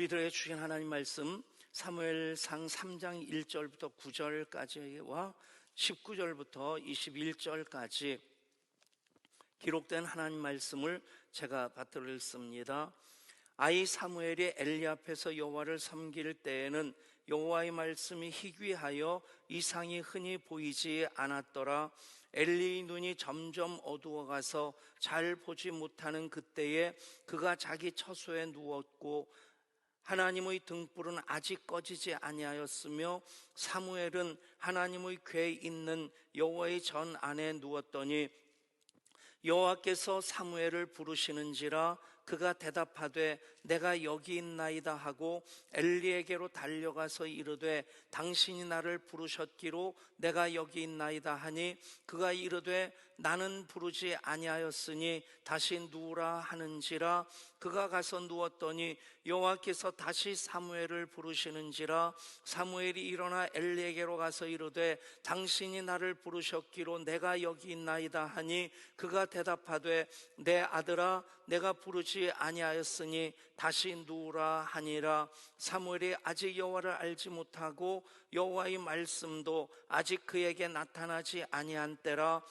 우리들에게 주신 하나님 말씀 사무엘상 3장 1절부터 9절까지와 19절부터 21절까지 기록된 하나님 말씀을 제가 받들어 읽습니다. 아이 사무엘이 엘리 앞에서 여호와를 섬길 때에는 여호와의 말씀이 희귀하여 이상이 흔히 보이지 않았더라. 엘리의 눈이 점점 어두워가서 잘 보지 못하는 그때에 그가 자기 처소에 누웠고 하나님의 등불은 아직 꺼지지 아니하였으며 사무엘은 하나님의 궤에 있는 여호와의 전 안에 누웠더니 여호와께서 사무엘을 부르시는지라 그가 대답하되 내가 여기 있나이다 하고 엘리에게로 달려가서 이르되 당신이 나를 부르셨기로 내가 여기 있나이다 하니 그가 이르되 나는 부르지 아니하였으니 다시 누우라 하는지라 그가 가서 누웠더니 여호와께서 다시 사무엘을 부르시는지라 사무엘이 일어나 엘리에게로 가서 이르되 당신이 나를 부르셨기로 내가 여기 있나이다 하니 그가 대답하되 내 아들아 내가 부르지 아니하였으니 다시 누우라 하니라. 사무엘이 아직 여호와를 알지 못하고 여호와의 말씀도 아직 그에게 나타나지 아니한 때라.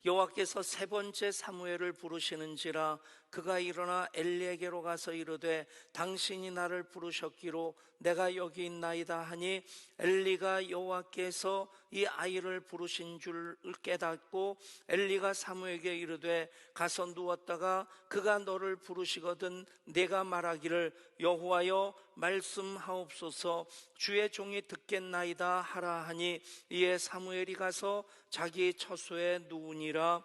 여호와께서 세 번째 사무엘을 부르시는지라 그가 일어나 엘리에게로 가서 이르되 당신이 나를 부르셨기로 내가 여기 있나이다 하니 엘리가 여호와께서 이 아이를 부르신 줄 깨닫고 엘리가 사무엘에게 이르되 가서 누웠다가 그가 너를 부르시거든 내가 말하기를 여호와여 말씀하옵소서 주의 종이 듣겠나이다 하라 하니 이에 사무엘이 가서 자기 처소에 누우니라.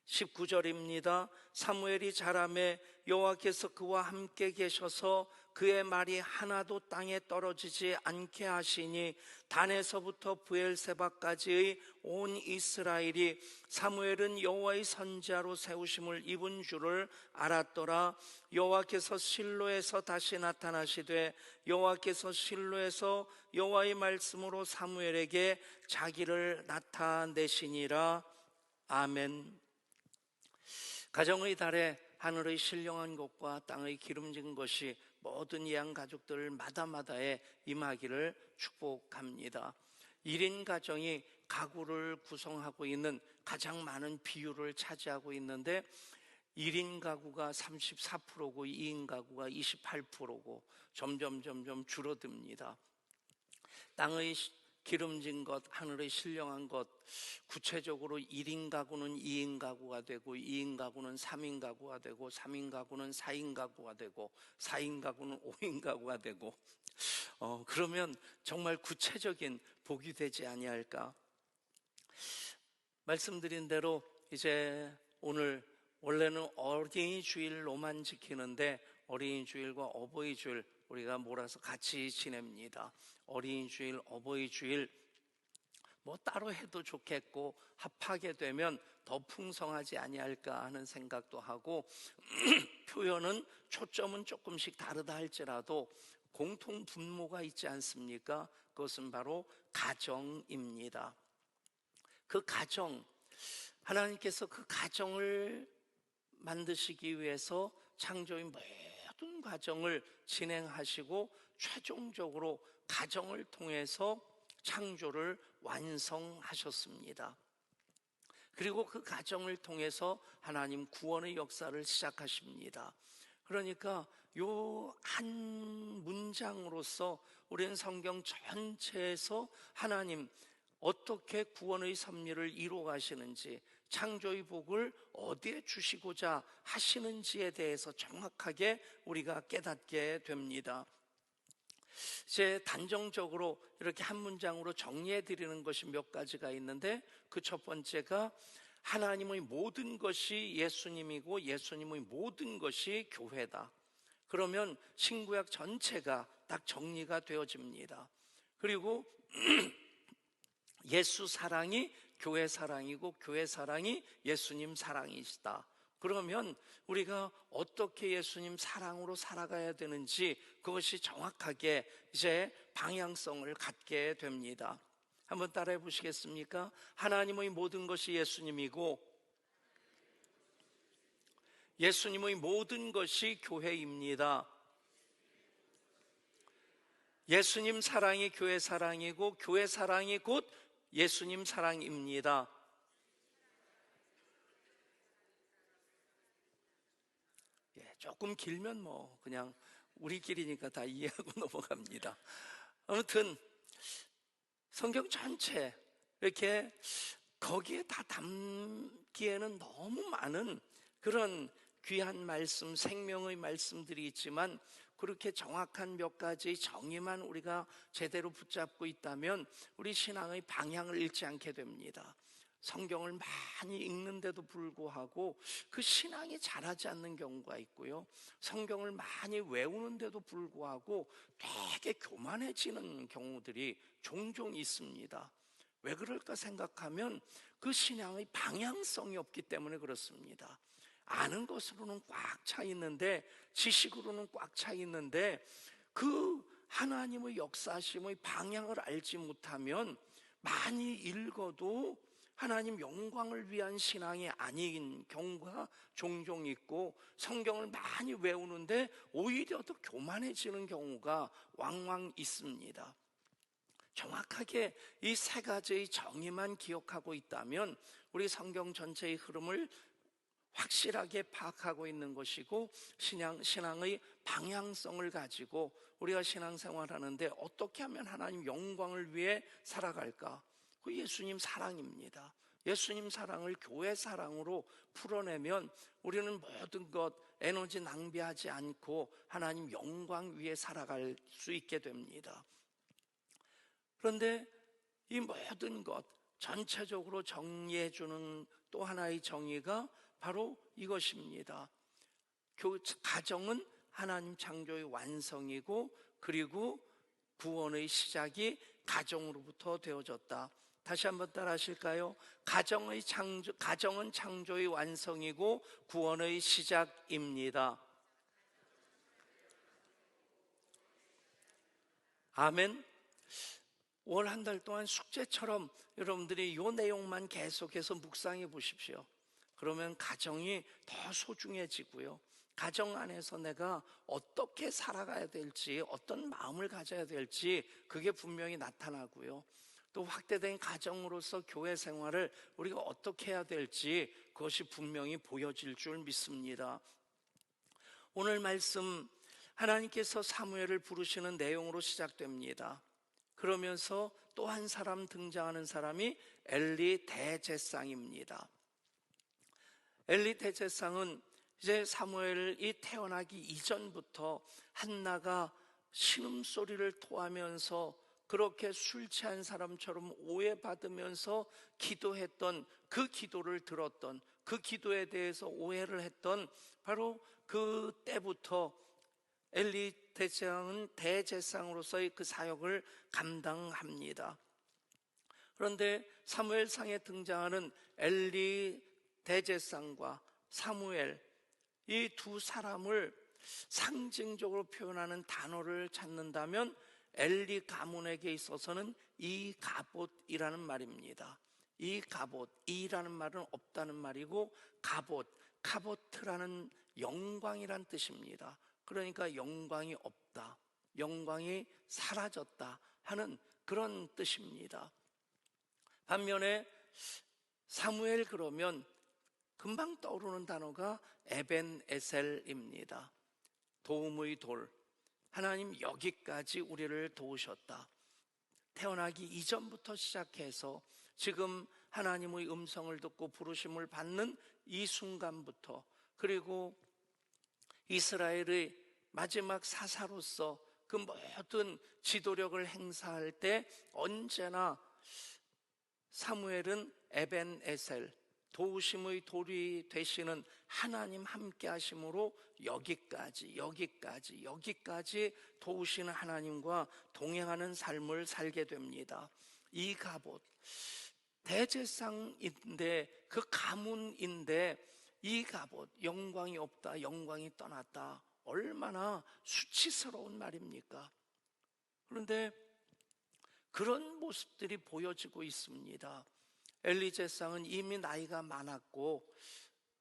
19절입니다. 사무엘이 자라매 여호와께서 그와 함께 계셔서 그의 말이 하나도 땅에 떨어지지 않게 하시니 단에서부터 브엘세바까지의 온 이스라엘이 사무엘은 여호와의 선지자로 세우심을 입은 줄을 알았더라. 여호와께서 실로에서 다시 나타나시되 여호와께서 실로에서 여호와의 말씀으로 사무엘에게 자기를 나타내시니라. 아멘. 가정의 달에 하늘의 신령한 것과 땅의 기름진 것이 모든 예양 가족들 마다마다에 임하기를 축복합니다. 1인 가정이 가구를 구성하고 있는 가장 많은 비율을 차지하고 있는데 1인 가구가 34%고 2인 가구가 28%고 점점 줄어듭니다. 땅의 기름진 것, 하늘의 신령한 것, 구체적으로 1인 가구는 2인 가구가 되고 2인 가구는 3인 가구가 되고 3인 가구는 4인 가구가 되고 4인 가구는 5인 가구가 되고 그러면 정말 구체적인 복이 되지 아니할까? 말씀드린 대로 이제 오늘 원래는 어린이 주일로만 지키는데 어린이 주일과 어버이 주일 우리가 몰아서 같이 지냅니다. 어린이 주일, 어버이 주일 뭐 따로 해도 좋겠고 합하게 되면 더 풍성하지 아니할까 하는 생각도 하고 표현은 초점은 조금씩 다르다 할지라도 공통 분모가 있지 않습니까? 그것은 바로 가정입니다. 그 가정, 하나님께서 그 가정을 만드시기 위해서 창조의 모든 과정을 진행하시고 최종적으로 가정을 통해서 창조를 완성하셨습니다. 그리고 그 가정을 통해서 하나님 구원의 역사를 시작하십니다. 그러니까 요 한 문장으로서 우리는 성경 전체에서 하나님 어떻게 구원의 섭리를 이루어 가시는지, 창조의 복을 어디에 주시고자 하시는지에 대해서 정확하게 우리가 깨닫게 됩니다. 이제 단정적으로 이렇게 한 문장으로 정리해 드리는 것이 몇 가지가 있는데 그 첫 번째가 하나님의 모든 것이 예수님이고 예수님의 모든 것이 교회다. 그러면 신구약 전체가 딱 정리가 되어집니다. 그리고 예수 사랑이 교회 사랑이고 교회 사랑이 예수님 사랑이시다. 그러면 우리가 어떻게 예수님 사랑으로 살아가야 되는지 그것이 정확하게 이제 방향성을 갖게 됩니다. 한번 따라해 보시겠습니까? 하나님의 모든 것이 예수님이고 예수님의 모든 것이 교회입니다. 예수님 사랑이 교회 사랑이고 교회 사랑이 곧 예수님 사랑입니다. 조금 길면 뭐 그냥 우리끼리니까 다 이해하고 넘어갑니다. 아무튼 성경 전체 이렇게 거기에 다 담기에는 너무 많은 그런 귀한 말씀, 생명의 말씀들이 있지만 그렇게 정확한 몇 가지 정의만 우리가 제대로 붙잡고 있다면 우리 신앙의 방향을 잃지 않게 됩니다. 성경을 많이 읽는데도 불구하고 그 신앙이 자라지 않는 경우가 있고요, 성경을 많이 외우는데도 불구하고 되게 교만해지는 경우들이 종종 있습니다. 왜 그럴까 생각하면 그 신앙의 방향성이 없기 때문에 그렇습니다. 아는 것으로는 꽉 차 있는데, 지식으로는 꽉 차 있는데 그 하나님의 역사심의 방향을 알지 못하면 많이 읽어도 하나님 영광을 위한 신앙이 아닌 경우가 종종 있고, 성경을 많이 외우는데 오히려 더 교만해지는 경우가 왕왕 있습니다. 정확하게 이 세 가지의 정의만 기억하고 있다면 우리 성경 전체의 흐름을 확실하게 파악하고 있는 것이고, 신앙의 방향성을 가지고 우리가 신앙생활하는데 어떻게 하면 하나님 영광을 위해 살아갈까? 그 예수님 사랑입니다. 예수님 사랑을 교회 사랑으로 풀어내면 우리는 모든 것 에너지 낭비하지 않고 하나님 영광 위에 살아갈 수 있게 됩니다. 그런데 이 모든 것 전체적으로 정리해 주는 또 하나의 정의가 바로 이것입니다. 가정은 하나님 창조의 완성이고, 그리고 구원의 시작이 가정으로부터 되어졌다. 다시 한번 따라 하실까요? 가정은 창조의 완성이고 구원의 시작입니다. 아멘. 월 한 달 동안 숙제처럼 여러분들이 이 내용만 계속해서 묵상해 보십시오. 그러면 가정이 더 소중해지고요, 가정 안에서 내가 어떻게 살아가야 될지, 어떤 마음을 가져야 될지 그게 분명히 나타나고요, 또 확대된 가정으로서 교회 생활을 우리가 어떻게 해야 될지 그것이 분명히 보여질 줄 믿습니다. 오늘 말씀 하나님께서 사무엘을 부르시는 내용으로 시작됩니다. 그러면서 또 한 사람 등장하는 사람이 엘리 대제사장입니다. 엘리 대제사장은 이제 사무엘이 태어나기 이전부터 한나가 신음소리를 토하면서 그렇게 술 취한 사람처럼 오해받으면서 기도했던 그 기도를 들었던, 그 기도에 대해서 오해를 했던 바로 그 때부터 엘리 대제사장은 대제사장으로서의 그 사역을 감당합니다. 그런데 사무엘상에 등장하는 엘리 대제사장과 사무엘, 이 두 사람을 상징적으로 표현하는 단어를 찾는다면 엘리 가문에게 있어서는 이가봇이라는 말입니다. 이라는 말은 없다는 말이고, 카보트라는 영광이란 뜻입니다. 그러니까 영광이 없다, 영광이 사라졌다 하는 그런 뜻입니다. 반면에 사무엘 그러면 금방 떠오르는 단어가 에벤에셀입니다. 도움의 돌. 하나님 여기까지 우리를 도우셨다. 태어나기 이전부터 시작해서 지금 하나님의 음성을 듣고 부르심을 받는 이 순간부터, 그리고 이스라엘의 마지막 사사로서 그 모든 지도력을 행사할 때 언제나 사무엘은 에벤에셀, 도우심의 돌이 되시는 하나님 함께 하심으로 여기까지 도우시는 하나님과 동행하는 삶을 살게 됩니다. 이가봇, 대제사장인데, 그 가문인데 이가봇, 영광이 없다, 영광이 떠났다, 얼마나 수치스러운 말입니까? 그런데 그런 모습들이 보여지고 있습니다. 엘리 제사장은 이미 나이가 많았고,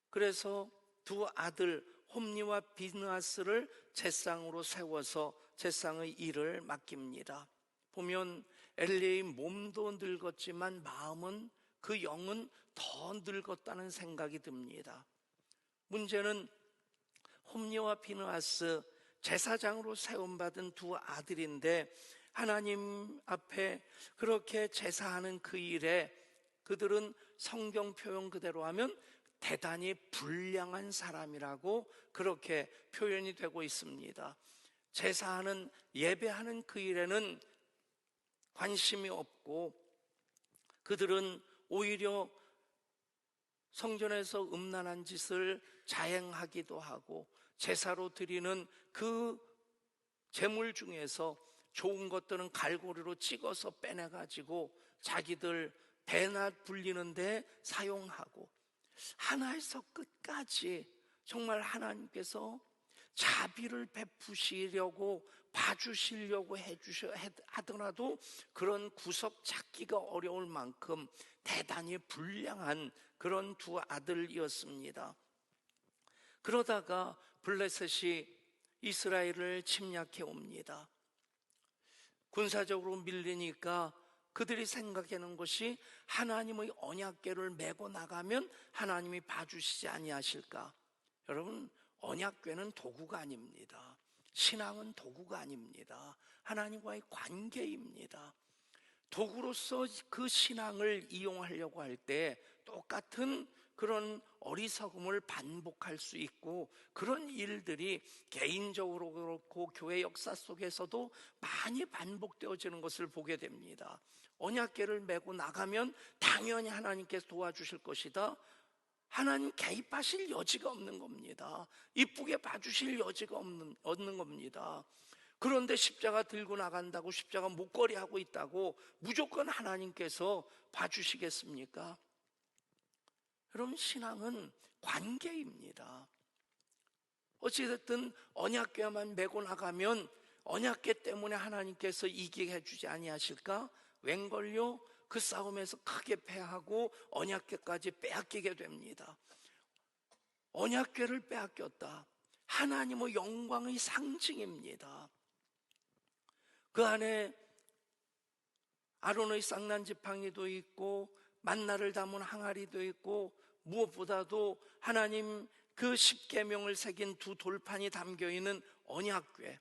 그래서 두 아들 홈니와 비느하스를 제상으로 세워서 제상의 일을 맡깁니다. 보면 엘리의 몸도 늙었지만 마음은, 그 영은 더 늙었다는 생각이 듭니다. 문제는 홈니와 비느하스, 제사장으로 세움받은 두 아들인데 하나님 앞에 그렇게 제사하는 그 일에 그들은 성경 표현 그대로 하면 대단히 불량한 사람이라고 그렇게 표현이 되고 있습니다. 제사하는, 예배하는 그 일에는 관심이 없고 그들은 오히려 성전에서 음란한 짓을 자행하기도 하고 제사로 드리는 그 제물 중에서 좋은 것들은 갈고리로 찍어서 빼내가지고 자기들 대낮 불리는데 사용하고, 하나에서 끝까지 정말 하나님께서 자비를 베푸시려고 봐주시려고 하더라도 그런 구석 찾기가 어려울 만큼 대단히 불량한 그런 두 아들이었습니다. 그러다가 블레셋이 이스라엘을 침략해 옵니다. 군사적으로 밀리니까 그들이 생각하는 것이 하나님의 언약궤를 메고 나가면 하나님이 봐주시지 아니하실까? 여러분, 언약궤는 도구가 아닙니다. 신앙은 도구가 아닙니다. 하나님과의 관계입니다. 도구로서 그 신앙을 이용하려고 할 때 똑같은 그런 어리석음을 반복할 수 있고, 그런 일들이 개인적으로 그렇고 교회 역사 속에서도 많이 반복되어지는 것을 보게 됩니다. 언약궤를 메고 나가면 당연히 하나님께서 도와주실 것이다. 하나님 개입하실 여지가 없는 겁니다. 이쁘게 봐주실 여지가 없는 겁니다. 그런데 십자가 들고 나간다고, 십자가 목걸이 하고 있다고 무조건 하나님께서 봐주시겠습니까? 여러분, 신앙은 관계입니다. 어찌됐든 언약궤만 메고 나가면 언약궤 때문에 하나님께서 이기게 해주지 아니하실까? 웬걸요? 그 싸움에서 크게 패하고 언약궤까지 빼앗기게 됩니다. 언약궤를 빼앗겼다. 하나님의 영광의 상징입니다. 그 안에 아론의 쌍난 지팡이도 있고 만나를 담은 항아리도 있고, 무엇보다도 하나님 그 십계명을 새긴 두 돌판이 담겨있는 언약궤,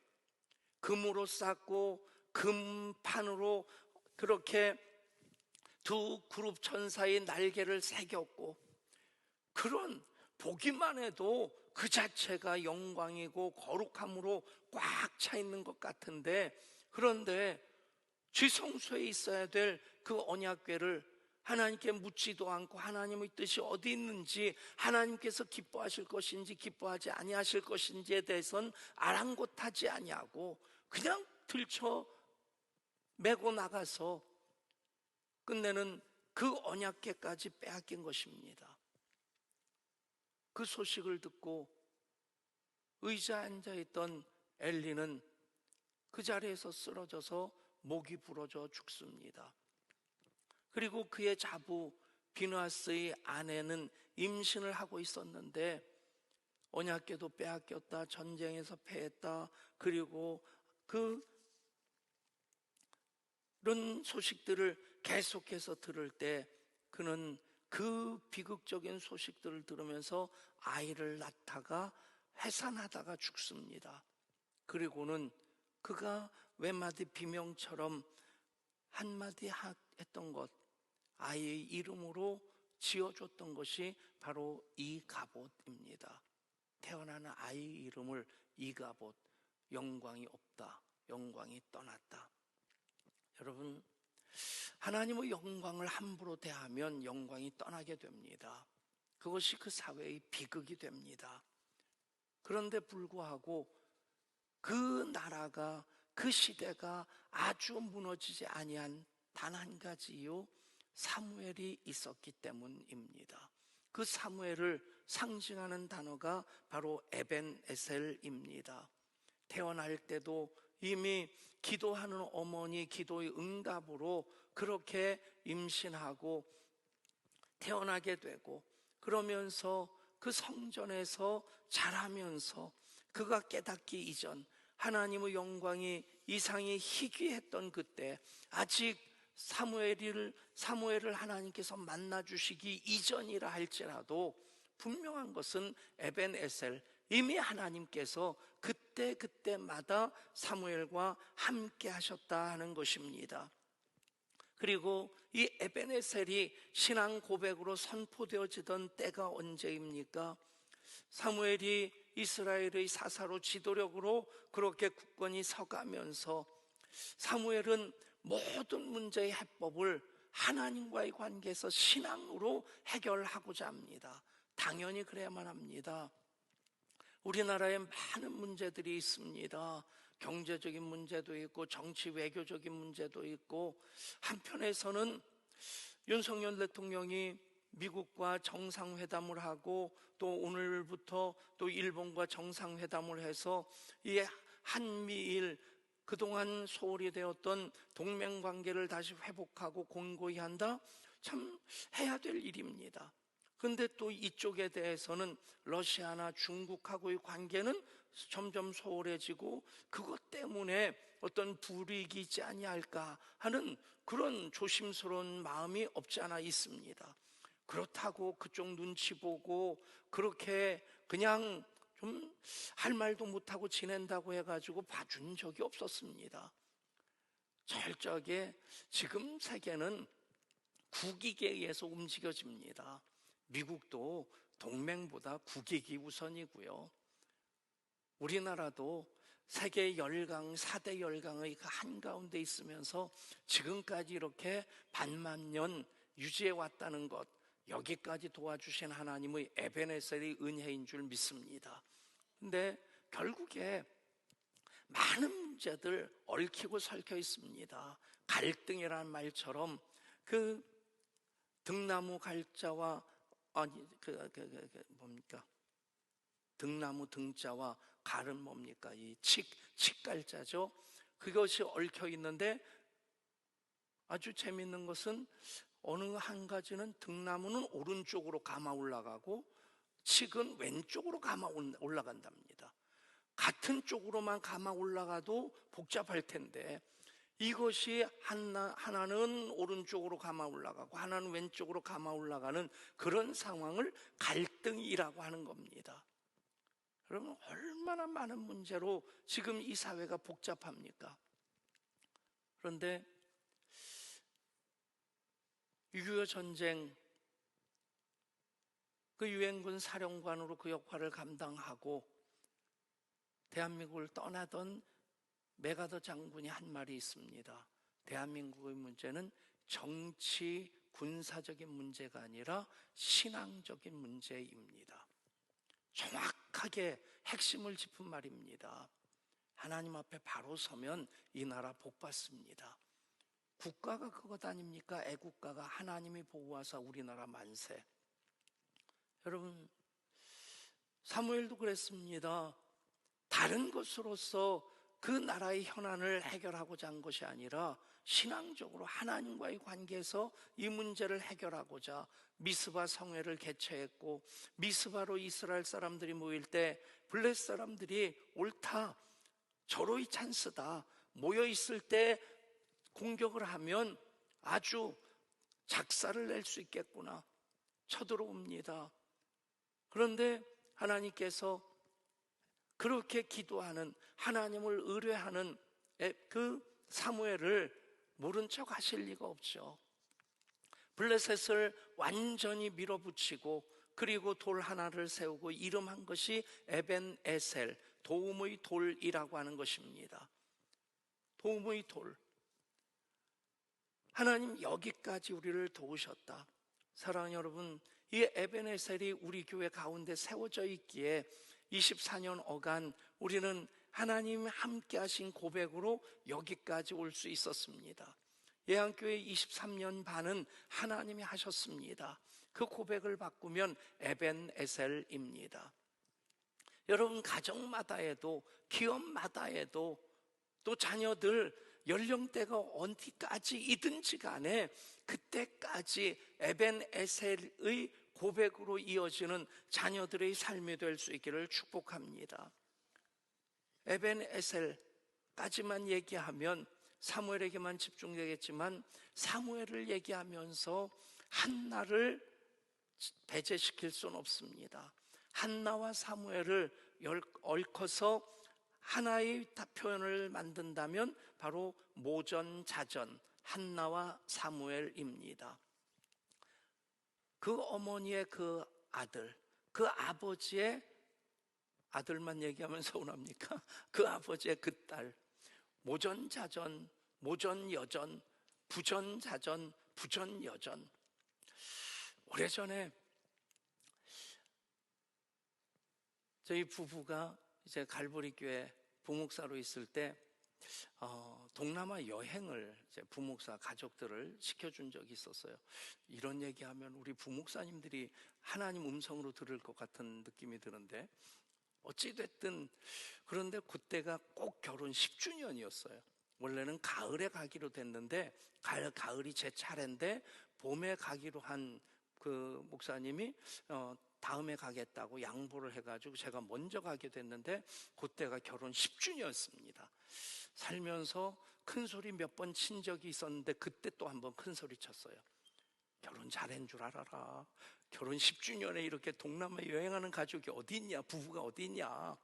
금으로 쌓고 금판으로 그렇게 두 그룹 천사의 날개를 새겼고, 그런 보기만 해도 그 자체가 영광이고 거룩함으로 꽉 차 있는 것 같은데, 그런데 지성소에 있어야 될 그 언약궤를 하나님께 묻지도 않고 하나님의 뜻이 어디 있는지, 하나님께서 기뻐하실 것인지 기뻐하지 아니하실 것인지에 대해서는 아랑곳하지 아니하고 그냥 들쳐 메고 나가서 끝내는 그 언약궤까지 빼앗긴 것입니다. 그 소식을 듣고 의자에 앉아있던 엘리는 그 자리에서 쓰러져서 목이 부러져 죽습니다. 그리고 그의 자부 비느하스의 아내는 임신을 하고 있었는데 언약궤도 빼앗겼다, 전쟁에서 패했다, 그리고 그런 소식들을 계속해서 들을 때 그는 그 비극적인 소식들을 들으면서 아이를 낳다가 해산하다가 죽습니다. 그리고는 그가 외마디 비명처럼 한마디 했던 것, 아이의 이름으로 지어줬던 것이 바로 이가봇입니다. 태어나는 아이의 이름을 이가봇, 영광이 없다, 영광이 떠났다. 여러분, 하나님의 영광을 함부로 대하면 영광이 떠나게 됩니다. 그것이 그 사회의 비극이 됩니다. 그런데 불구하고 그 나라가, 그 시대가 아주 무너지지 아니한 단 한 가지 이유, 사무엘이 있었기 때문입니다. 그 사무엘을 상징하는 단어가 바로 에벤에셀입니다. 태어날 때도 이미 기도하는 어머니 기도의 응답으로 그렇게 임신하고 태어나게 되고, 그러면서 그 성전에서 자라면서 그가 깨닫기 이전, 하나님의 영광이 이상이 희귀했던 그때, 아직 사무엘을 하나님께서 만나 주시기 이전이라 할지라도 분명한 것은 에벤에셀, 이미 하나님께서 그때마다 사무엘과 함께 하셨다 하는 것입니다. 그리고 이 에벤에셀이 신앙 고백으로 선포되어지던 때가 언제입니까? 사무엘이 이스라엘의 사사로 지도력으로 그렇게 굳건히 서가면서 사무엘은 모든 문제의 해법을 하나님과의 관계에서 신앙으로 해결하고자 합니다. 당연히 그래야만 합니다. 우리나라에 많은 문제들이 있습니다. 경제적인 문제도 있고 정치 외교적인 문제도 있고, 한편에서는 윤석열 대통령이 미국과 정상회담을 하고 또 오늘부터 또 일본과 정상회담을 해서 이 한미일 그동안 소홀히 되었던 동맹관계를 다시 회복하고 공고히 한다? 참 해야 될 일입니다. 그런데 또 이쪽에 대해서는 러시아나 중국하고의 관계는 점점 소홀해지고 그것 때문에 어떤 불이익이 있지 아니할까 하는 그런 조심스러운 마음이 없지 않아 있습니다. 그렇다고 그쪽 눈치 보고 그렇게 그냥 좀 할 말도 못하고 지낸다고 해가지고 봐준 적이 없었습니다. 철저하게 지금 세계는 국익에 의해서 움직여집니다. 미국도 동맹보다 국익이 우선이고요. 우리나라도 세계 열강, 4대 열강의 그 한가운데 있으면서 지금까지 이렇게 반만 년 유지해 왔다는 것, 여기까지 도와주신 하나님의 에벤에셀의 은혜인 줄 믿습니다. 근데 결국에 많은 문제들 얽히고 설켜 있습니다. 갈등이라는 말처럼 그 등나무 갈자와 뭡니까? 등나무 등자와 갈은 뭡니까? 이 칡갈자죠. 그것이 얽혀 있는데 아주 재밌는 것은 어느 한 가지는 등나무는 오른쪽으로 감아 올라가고 칡은 왼쪽으로 감아 올라간답니다. 같은 쪽으로만 감아 올라가도 복잡할 텐데 이것이 하나는 오른쪽으로 감아 올라가고 하나는 왼쪽으로 감아 올라가는 그런 상황을 갈등이라고 하는 겁니다. 여러분, 얼마나 많은 문제로 지금 이 사회가 복잡합니까? 그런데 6.25 전쟁 그 유엔군 사령관으로 그 역할을 감당하고 대한민국을 떠나던 메가더 장군이 한 말이 있습니다. 대한민국의 문제는 정치, 군사적인 문제가 아니라 신앙적인 문제입니다. 정확하게 핵심을 짚은 말입니다. 하나님 앞에 바로 서면 이 나라 복 받습니다. 국가가 그것 아닙니까? 애국가가 하나님이 보호하사 우리나라 만세. 여러분, 사무엘도 그랬습니다. 다른 것으로서 그 나라의 현안을 해결하고자 한 것이 아니라 신앙적으로 하나님과의 관계에서 이 문제를 해결하고자 미스바 성회를 개최했고, 미스바로 이스라엘 사람들이 모일 때 블레셋 사람들이 옳다, 절호의 찬스다, 모여있을 때 공격을 하면 아주 작사를 낼 수 있겠구나 쳐들어옵니다. 그런데 하나님께서 그렇게 기도하는, 하나님을 의뢰하는 그 사무엘을 모른 척 하실 리가 없죠. 블레셋을 완전히 밀어붙이고 그리고 돌 하나를 세우고 이름한 것이 에벤에셀, 도움의 돌이라고 하는 것입니다. 도움의 돌. 하나님 여기까지 우리를 도우셨다. 사랑하는 여러분, 이 에벤에셀이 우리 교회 가운데 세워져 있기에 24년 어간 우리는 하나님 함께 하신 고백으로 여기까지 올 수 있었습니다. 예한교회 23년 반은 하나님이 하셨습니다. 그 고백을 바꾸면 에벤에셀입니다. 여러분, 가정마다에도 기업마다에도 또 자녀들 연령대가 어디까지이든지 간에 그때까지 에벤에셀의 고백으로 이어지는 자녀들의 삶이 될 수 있기를 축복합니다. 에벤에셀까지만 얘기하면 사무엘에게만 집중되겠지만, 사무엘을 얘기하면서 한나를 배제시킬 수는 없습니다. 한나와 사무엘을 얽혀서 하나의 표현을 만든다면 바로 모전자전, 한나와 사무엘입니다. 그 어머니의 그 아들, 그 아버지의 아들만 얘기하면 서운합니까? 그 아버지의 그 딸, 모전자전, 모전여전, 부전자전, 부전여전. 오래전에 저희 부부가 이제 갈보리 교회 부목사로 있을 때 동남아 여행을 이제 부목사 가족들을 시켜준 적이 있었어요. 이런 얘기하면 우리 부목사님들이 하나님 음성으로 들을 것 같은 느낌이 드는데, 어찌됐든 그런데 그때가 꼭 결혼 10주년이었어요. 원래는 가을에 가기로 됐는데 가을이 제 차례인데 봄에 가기로 한 그 목사님이 다음에 가겠다고 양보를 해가지고 제가 먼저 가게 됐는데, 그때가 결혼 10주년이었습니다. 살면서 큰 소리 몇 번 친 적이 있었는데 그때 또 한 번 큰 소리 쳤어요. 결혼 잘한 줄 알아라. 결혼 10주년에 이렇게 동남아 여행하는 가족이 어디 있냐, 부부가 어디 있냐.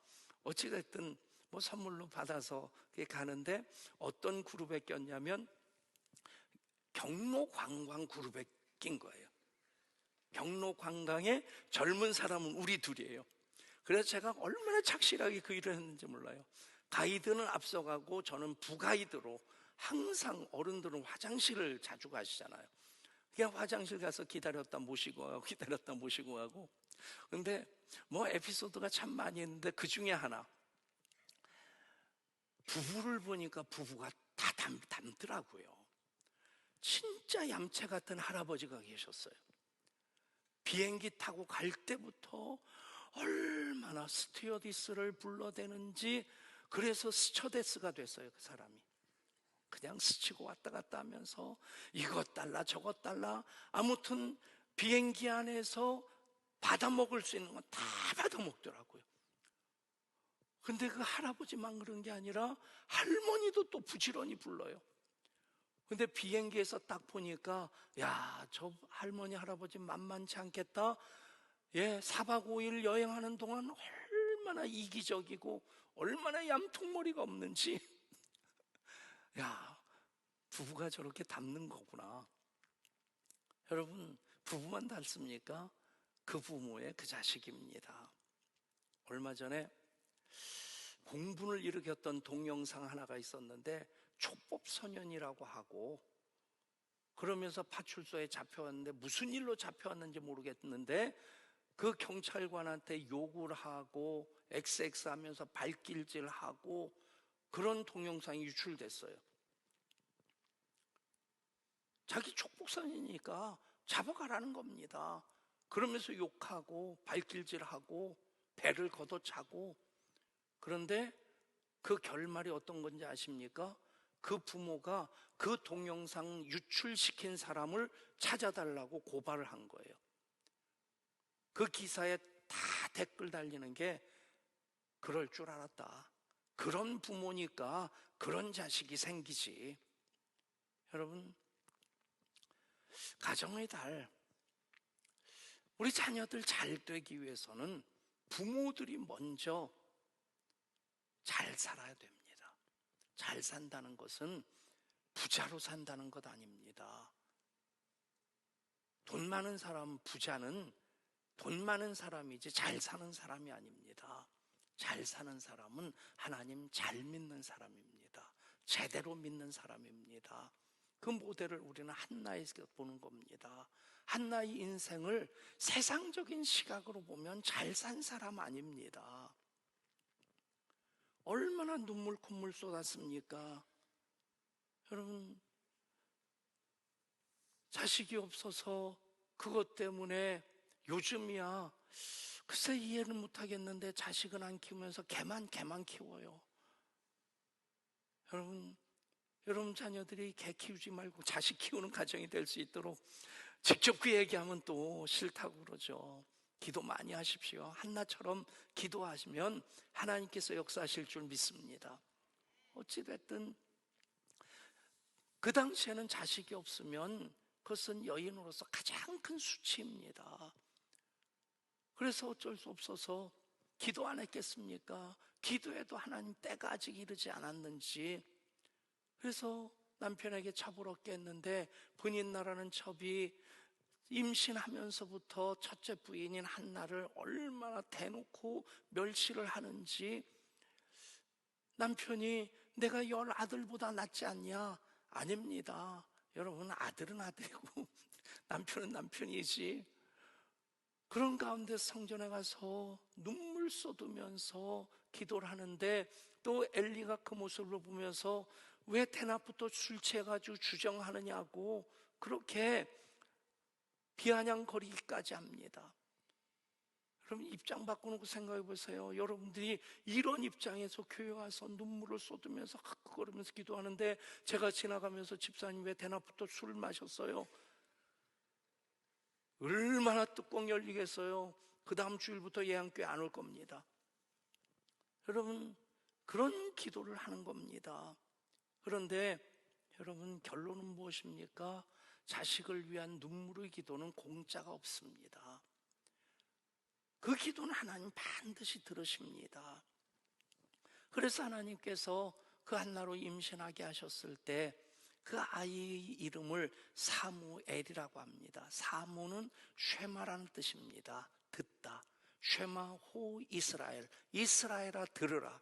어찌됐든 뭐 선물로 받아서 가는데 어떤 그룹에 꼈냐면 경로 관광 그룹에 낀 거예요. 경로 관광에 젊은 사람은 우리 둘이에요. 그래서 제가 얼마나 착실하게 그 일을 했는지 몰라요. 가이드는 앞서가고 저는 부가이드로, 항상 어른들은 화장실을 자주 가시잖아요. 그냥 화장실 가서 기다렸다 모시고 가고 기다렸다 모시고 가고. 근데 뭐 에피소드가 참 많이 있는데 그 중에 하나, 부부를 보니까 부부가 다 닮더라고요. 진짜 얌체 같은 할아버지가 계셨어요. 비행기 타고 갈 때부터 얼마나 스튜어디스를 불러대는지, 그래서 스처데스가 됐어요. 그 사람이 그냥 스치고 왔다 갔다 하면서 이것 달라 저것 달라, 아무튼 비행기 안에서 받아먹을 수 있는 건 다 받아먹더라고요. 근데 그 할아버지만 그런 게 아니라 할머니도 또 부지런히 불러요. 근데 비행기에서 딱 보니까 야, 저 할머니 할아버지 만만치 않겠다. 예, 4박 5일 여행하는 동안 얼마나 이기적이고 얼마나 얌통머리가 없는지. 야, 부부가 저렇게 닮는 거구나. 여러분, 부부만 닮습니까? 그 부모의 그 자식입니다. 얼마 전에 공분을 일으켰던 동영상 하나가 있었는데, 촉법소년이라고 하고, 그러면서 파출소에 잡혀왔는데 무슨 일로 잡혀왔는지 모르겠는데 그 경찰관한테 욕을 하고 XX 하면서 발길질하고 그런 동영상이 유출됐어요. 자기 촉법소년이니까 잡아가라는 겁니다. 그러면서 욕하고 발길질하고 배를 걷어차고. 그런데 그 결말이 어떤 건지 아십니까? 그 부모가 그 동영상 유출시킨 사람을 찾아달라고 고발을 한 거예요. 그 기사에 다 댓글 달리는 게 그럴 줄 알았다. 그런 부모니까 그런 자식이 생기지. 여러분, 가정의 달, 우리 자녀들 잘 되기 위해서는 부모들이 먼저 잘 살아야 됩니다. 잘 산다는 것은 부자로 산다는 것 아닙니다. 돈 많은 사람, 부자는 돈 많은 사람이지 잘 사는 사람이 아닙니다. 잘 사는 사람은 하나님 잘 믿는 사람입니다. 제대로 믿는 사람입니다. 그 모델을 우리는 한나에서 보는 겁니다. 한나의 인생을 세상적인 시각으로 보면 잘 산 사람 아닙니다. 얼마나 눈물 콧물 쏟았습니까? 여러분, 자식이 없어서 그것 때문에 요즘이야 글쎄 이해는 못하겠는데 자식은 안 키우면서 개만 키워요. 여러분 자녀들이 개 키우지 말고 자식 키우는 가정이 될 수 있도록 직접 그 얘기하면 또 싫다고 그러죠. 기도 많이 하십시오. 한나처럼 기도하시면 하나님께서 역사하실 줄 믿습니다. 어찌됐든 그 당시에는 자식이 없으면 그것은 여인으로서 가장 큰 수치입니다. 그래서 어쩔 수 없어서 기도 안 했겠습니까? 기도해도 하나님 때가 아직 이르지 않았는지, 그래서 남편에게 첩을 얻게 했는데 분인나라는 첩이 임신하면서부터 첫째 부인인 한나를 얼마나 대놓고 멸시를 하는지, 남편이 내가 10아들보다 낫지 않냐? 아닙니다. 여러분, 아들은 아들이고 남편은 남편이지. 그런 가운데 성전에 가서 눈물 쏟으면서 기도를 하는데, 또 엘리가 그 모습을 보면서 왜 대낮부터 술 취해가지고 주정하느냐고 그렇게 비아냥거리기까지 합니다. 그럼 입장 바꿔놓고 생각해 보세요. 여러분들이 이런 입장에서 교회 와서 눈물을 쏟으면서 헉헉거리면서 기도하는데, 제가 지나가면서 집사님 왜 대낮부터 술을 마셨어요? 얼마나 뚜껑 열리겠어요? 그 다음 주일부터 예양교회 안 올 겁니다. 여러분, 그런 기도를 하는 겁니다. 그런데 여러분, 결론은 무엇입니까? 자식을 위한 눈물의 기도는 공짜가 없습니다. 그 기도는 하나님 반드시 들으십니다. 그래서 하나님께서 그 한나로 임신하게 하셨을 때 그 아이의 이름을 사무엘이라고 합니다. 사무는 쉐마라는 뜻입니다. 듣다. 쉐마 호 이스라엘, 이스라엘아 들으라.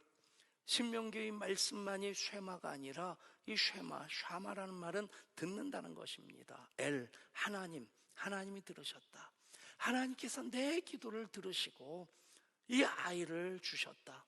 신명기의 말씀만이 쉐마가 아니라 이 샤마라는 말은 듣는다는 것입니다. 엘, 하나님, 하나님이 들으셨다. 하나님께서 내 기도를 들으시고 이 아이를 주셨다.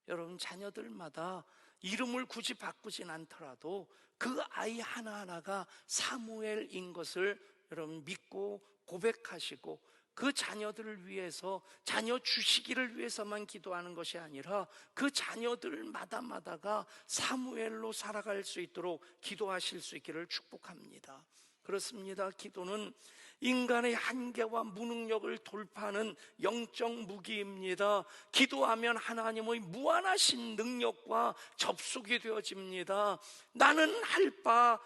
여러분, 자녀들마다 이름을 굳이 바꾸진 않더라도 그 아이 하나하나가 사무엘인 것을 여러분 믿고 고백하시고, 그 자녀들을 위해서, 자녀 주시기를 위해서만 기도하는 것이 아니라 그 자녀들마다가 사무엘로 살아갈 수 있도록 기도하실 수 있기를 축복합니다. 그렇습니다. 기도는 인간의 한계와 무능력을 돌파하는 영적 무기입니다. 기도하면 하나님의 무한하신 능력과 접속이 되어집니다. 나는 할 바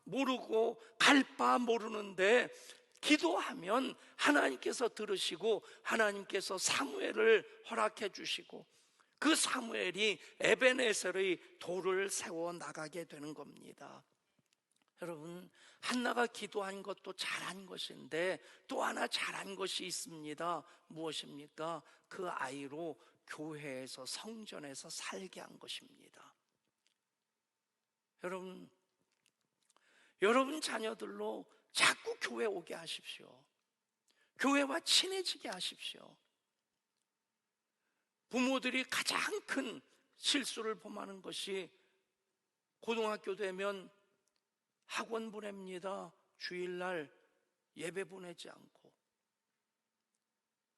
모르고 갈 바 모르는데 기도하면 하나님께서 들으시고 하나님께서 사무엘을 허락해 주시고, 그 사무엘이 에베네셀의 돌을 세워 나가게 되는 겁니다. 여러분, 한나가 기도한 것도 잘한 것인데 또 하나 잘한 것이 있습니다. 무엇입니까? 그 아이로 교회에서, 성전에서 살게 한 것입니다. 여러분 자녀들로 자꾸 교회 오게 하십시오. 교회와 친해지게 하십시오. 부모들이 가장 큰 실수를 범하는 것이, 고등학교 되면 학원 보냅니다. 주일날 예배 보내지 않고,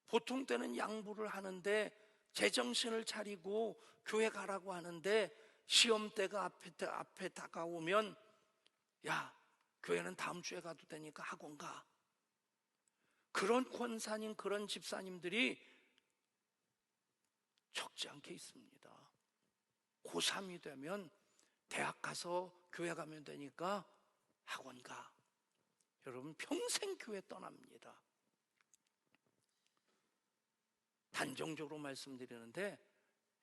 보통 때는 양보를 하는데 제정신을 차리고 교회 가라고 하는데 시험 때가 앞에 다가오면 야, 교회는 다음 주에 가도 되니까 학원 가. 그런 권사님, 그런 집사님들이 적지 않게 있습니다. 고3이 되면 대학 가서 교회 가면 되니까 학원 가. 여러분, 평생 교회 떠납니다. 단정적으로 말씀드리는데,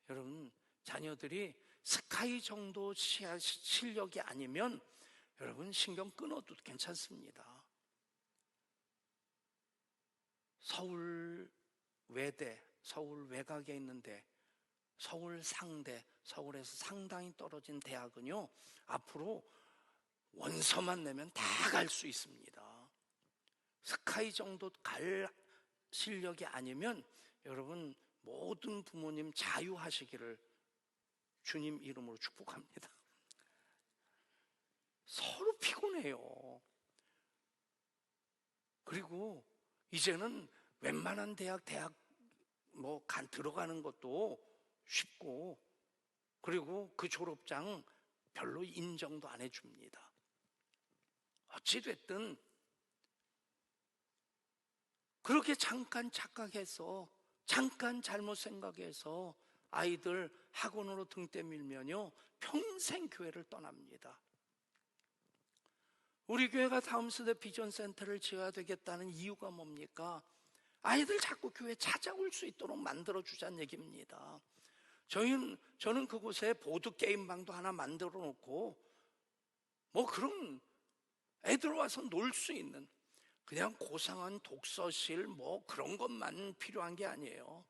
여러분, 자녀들이 스카이 정도 실력이 아니면 여러분 신경 끊어도 괜찮습니다. 서울 외대, 서울 외곽에 있는데, 서울 상대, 서울에서 상당히 떨어진 대학은요, 앞으로 원서만 내면 다 갈 수 있습니다. 스카이 정도 갈 실력이 아니면 여러분, 모든 부모님 자유하시기를 주님 이름으로 축복합니다. 서로 피곤해요. 그리고 이제는 웬만한 대학 들어가는 것도 쉽고, 그리고 그 졸업장 별로 인정도 안 해줍니다. 어찌됐든 그렇게 잠깐 착각해서, 잠깐 잘못 생각해서 아이들 학원으로 등 떼밀면요 평생 교회를 떠납니다. 우리 교회가 다음 세대 비전 센터를 지어야 되겠다는 이유가 뭡니까? 아이들 자꾸 교회 찾아올 수 있도록 만들어주자는 얘기입니다. 저는 그곳에 보드게임방도 하나 만들어 놓고 뭐 그런 애들 와서 놀 수 있는 그냥 고상한 독서실 뭐 그런 것만 필요한 게 아니에요.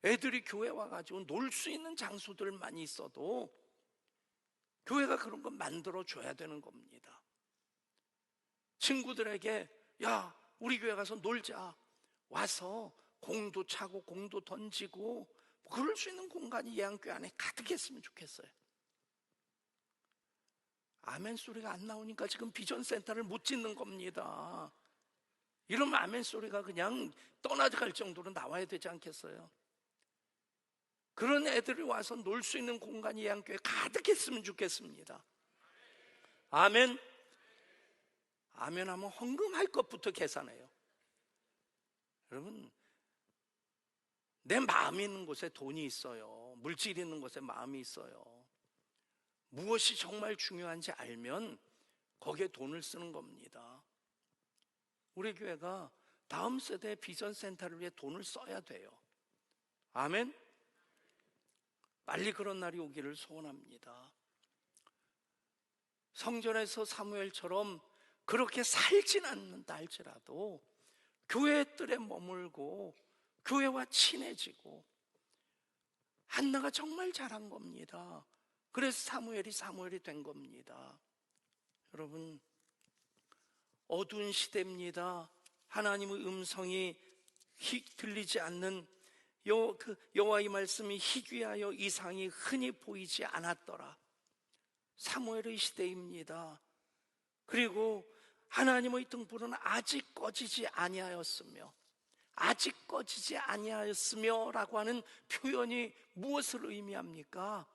애들이 교회 와가지고 놀 수 있는 장소들만 있어도 교회가 그런 거 만들어줘야 되는 겁니다. 친구들에게 야 우리 교회 가서 놀자, 와서 공도 차고 공도 던지고 그럴 수 있는 공간이 예안교회 안에 가득했으면 좋겠어요. 아멘 소리가 안 나오니까 지금 비전센터를 못 짓는 겁니다. 이러면 아멘 소리가 그냥 떠나갈 정도로 나와야 되지 않겠어요? 그런 애들이 와서 놀 수 있는 공간이 예안교회에 가득했으면 좋겠습니다. 아멘. 아멘 하면 헌금할 것부터 계산해요. 여러분, 내 마음이 있는 곳에 돈이 있어요. 물질이 있는 곳에 마음이 있어요. 무엇이 정말 중요한지 알면 거기에 돈을 쓰는 겁니다. 우리 교회가 다음 세대 비전 센터를 위해 돈을 써야 돼요. 아멘. 빨리 그런 날이 오기를 소원합니다. 성전에서 사무엘처럼 그렇게 살진 않는다 할지라도 교회 뜰에 머물고 교회와 친해지고, 한나가 정말 잘한 겁니다. 그래서 사무엘이 된 겁니다. 여러분, 어두운 시대입니다. 하나님의 음성이 들리지 않는 여호와의 말씀이 희귀하여 이상이 흔히 보이지 않았더라. 사무엘의 시대입니다. 그리고 하나님의 등불은 아직 꺼지지 아니하였으며, 아직 꺼지지 아니하였으며 라고 하는 표현이 무엇을 의미합니까?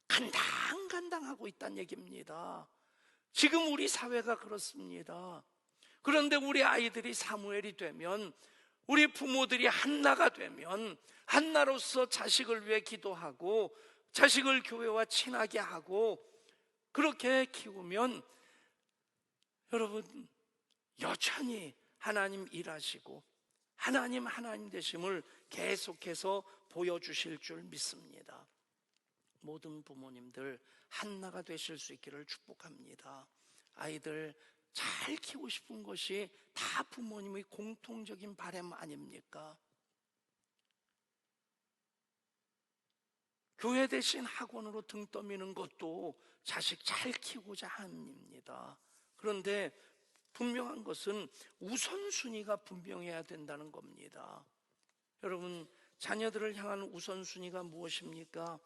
간당간당하고 있다는 얘기입니다. 지금 우리 사회가 그렇습니다. 그런데 우리 아이들이 사무엘이 되면, 우리 부모들이 한나가 되면, 한나로서 자식을 위해 기도하고 자식을 교회와 친하게 하고 그렇게 키우면 여러분 여전히 하나님 일하시고 하나님 되심을 계속해서 보여주실 줄 믿습니다. 모든 부모님들 한나가 되실 수 있기를 축복합니다. 아이들 잘 키우고 싶은 것이 다 부모님의 공통적인 바람 아닙니까? 교회 대신 학원으로 등 떠미는 것도 자식 잘 키우고자 합니다. 그런데 분명한 것은 우선순위가 분명해야 된다는 겁니다. 여러분, 자녀들을 향한 우선순위가 무엇입니까?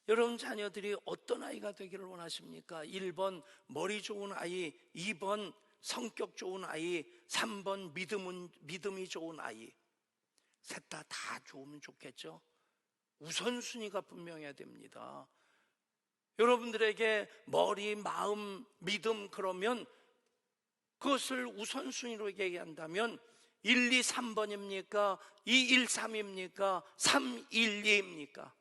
여러분 자녀들이 어떤 아이가 되기를 원하십니까? 1번 머리 좋은 아이, 2번 성격 좋은 아이, 3번 믿음이 좋은 아이. 셋 다 좋으면 좋겠죠? 우선순위가 분명해야 됩니다. 여러분들에게 머리, 마음, 믿음 그러면 그것을 우선순위로 얘기한다면 1, 2, 3번입니까? 2, 1, 3입니까? 3, 1, 2입니까?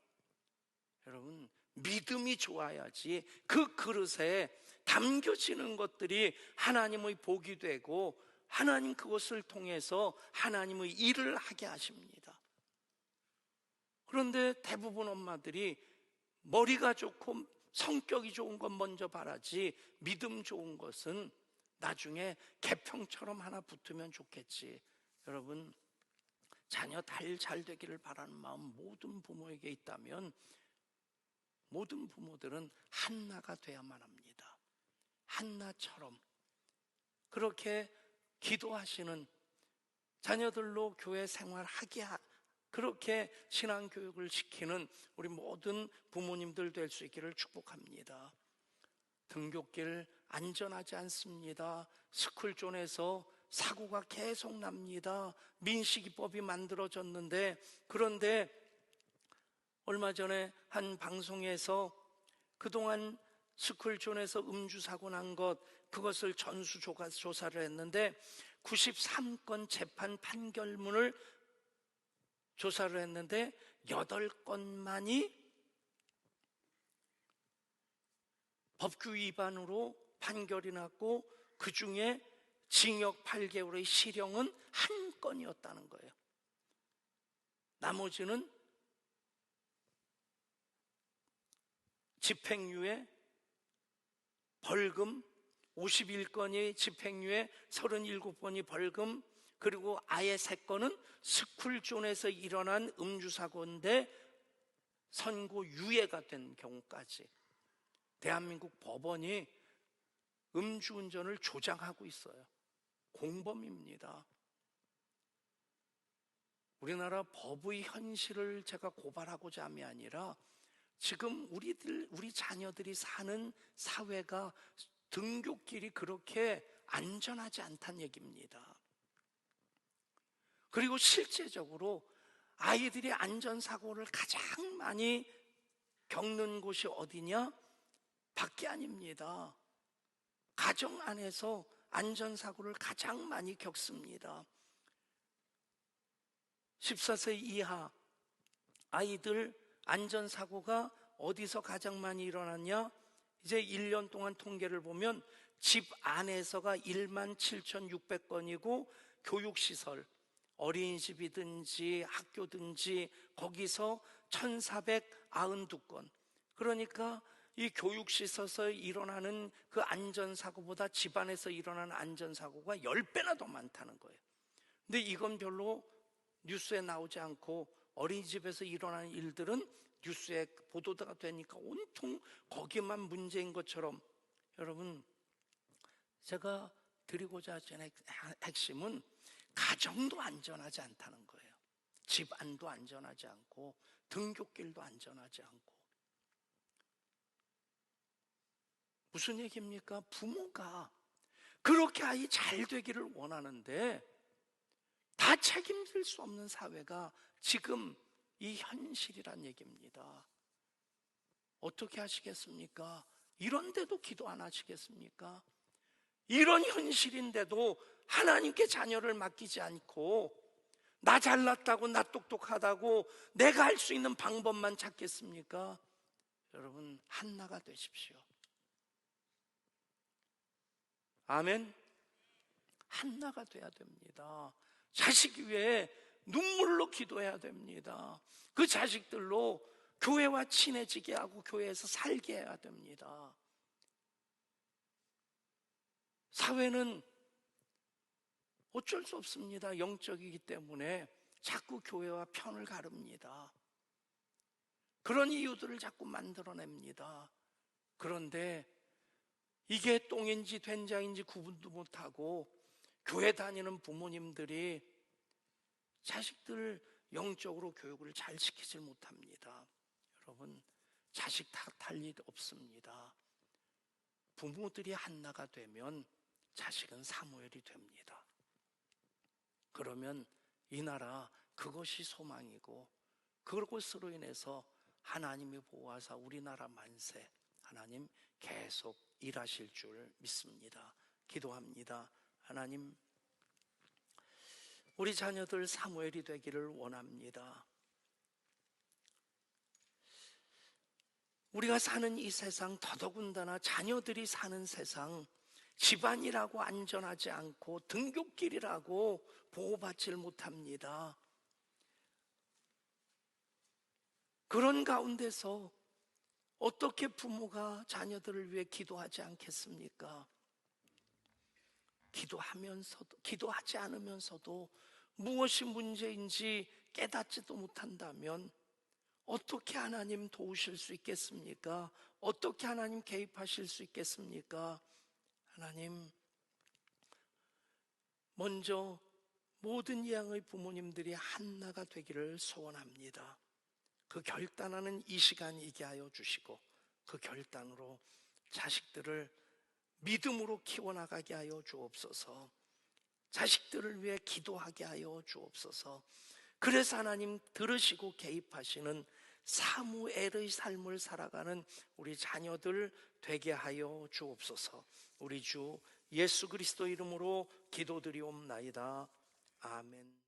여러분, 믿음이 좋아야지 그 그릇에 담겨지는 것들이 하나님의 복이 되고 하나님 그것을 통해서 하나님의 일을 하게 하십니다. 그런데 대부분 엄마들이 머리가 좋고 성격이 좋은 건 먼저 바라지 믿음 좋은 것은 나중에 개평처럼 하나 붙으면 좋겠지. 여러분, 자녀 잘 되기를 바라는 마음 모든 부모에게 있다면 모든 부모들은 한나가 돼야만 합니다. 한나처럼 그렇게 기도하시는 자녀들로 교회 생활하게 그렇게 신앙교육을 시키는 우리 모든 부모님들 될 수 있기를 축복합니다. 등굣길 안전하지 않습니다. 스쿨존에서 사고가 계속 납니다. 민식이법이 만들어졌는데, 그런데 얼마 전에 한 방송에서 그동안 스쿨존에서 음주 사고 난 것, 그것을 전수조사를 했는데 93건 재판 판결문을 조사를 했는데 8건만이 법규 위반으로 판결이 났고, 그 중에 징역 8개월의 실형은 1건이었다는 거예요. 나머지는 집행유예, 벌금, 51건이 집행유예, 37건이 벌금, 그리고 아예 3건은 스쿨존에서 일어난 음주사고인데 선고유예가 된 경우까지. 대한민국 법원이 음주운전을 조장하고 있어요. 공범입니다. 우리나라 법의 현실을 제가 고발하고자 함이 아니라, 지금 우리 자녀들이 사는 사회가 등굣길이 그렇게 안전하지 않다는 얘기입니다. 그리고 실제적으로 아이들이 안전사고를 가장 많이 겪는 곳이 어디냐? 밖이 아닙니다. 가정 안에서 안전사고를 가장 많이 겪습니다. 14세 이하 아이들 안전사고가 어디서 가장 많이 일어났냐? 이제 1년 동안 통계를 보면 집 안에서가 17,600건이고, 교육시설, 어린이집이든지 학교든지 거기서 1,492건. 그러니까 이 교육시설에서 일어나는 그 안전사고보다 집안에서 일어나는 안전사고가 10배나 더 많다는 거예요. 근데 이건 별로 뉴스에 나오지 않고, 어린이집에서 일어나는 일들은 뉴스에 보도가 되니까 온통 거기만 문제인 것처럼. 여러분, 제가 드리고자 하는 핵심은 가정도 안전하지 않다는 거예요. 집안도 안전하지 않고, 등굣길도 안전하지 않고. 무슨 얘기입니까? 부모가 그렇게 아이 잘 되기를 원하는데 다 책임질 수 없는 사회가 지금 이 현실이란 얘기입니다. 어떻게 하시겠습니까? 이런데도 기도 안 하시겠습니까? 이런 현실인데도 하나님께 자녀를 맡기지 않고, 나 잘났다고, 나 똑똑하다고 내가 할 수 있는 방법만 찾겠습니까? 여러분, 한나가 되십시오. 아멘. 한나가 돼야 됩니다. 자식 위해 눈물로 기도해야 됩니다. 그 자식들로 교회와 친해지게 하고 교회에서 살게 해야 됩니다. 사회는 어쩔 수 없습니다. 영적이기 때문에 자꾸 교회와 편을 가릅니다. 그런 이유들을 자꾸 만들어냅니다. 그런데 이게 똥인지 된장인지 구분도 못하고 교회 다니는 부모님들이 자식들 영적으로 교육을 잘 시키질 못합니다. 여러분, 자식 탓할 일 없습니다. 부모들이 한나가 되면 자식은 사무엘이 됩니다. 그러면 이 나라 그것이 소망이고, 그것으로 인해서 하나님이 보호하사 우리나라 만세, 하나님 계속 일하실 줄 믿습니다. 기도합니다. 하나님, 우리 자녀들 사무엘이 되기를 원합니다. 우리가 사는 이 세상, 더더군다나 자녀들이 사는 세상, 집안이라고 안전하지 않고 등굣길이라고 보호받질 못합니다. 그런 가운데서 어떻게 부모가 자녀들을 위해 기도하지 않겠습니까? 기도하지 않으면서도 무엇이 문제인지 깨닫지도 못한다면 어떻게 하나님 도우실 수 있겠습니까? 어떻게 하나님 개입하실 수 있겠습니까? 하나님, 먼저 모든 양의 부모님들이 한나가 되기를 소원합니다. 그 결단하는 이 시간 있게 하여 주시고, 그 결단으로 자식들을 믿음으로 키워나가게 하여 주옵소서. 자식들을 위해 기도하게 하여 주옵소서. 그래서 하나님 들으시고 개입하시는 사무엘의 삶을 살아가는 우리 자녀들 되게 하여 주옵소서. 우리 주 예수 그리스도 이름으로 기도드리옵나이다. 아멘.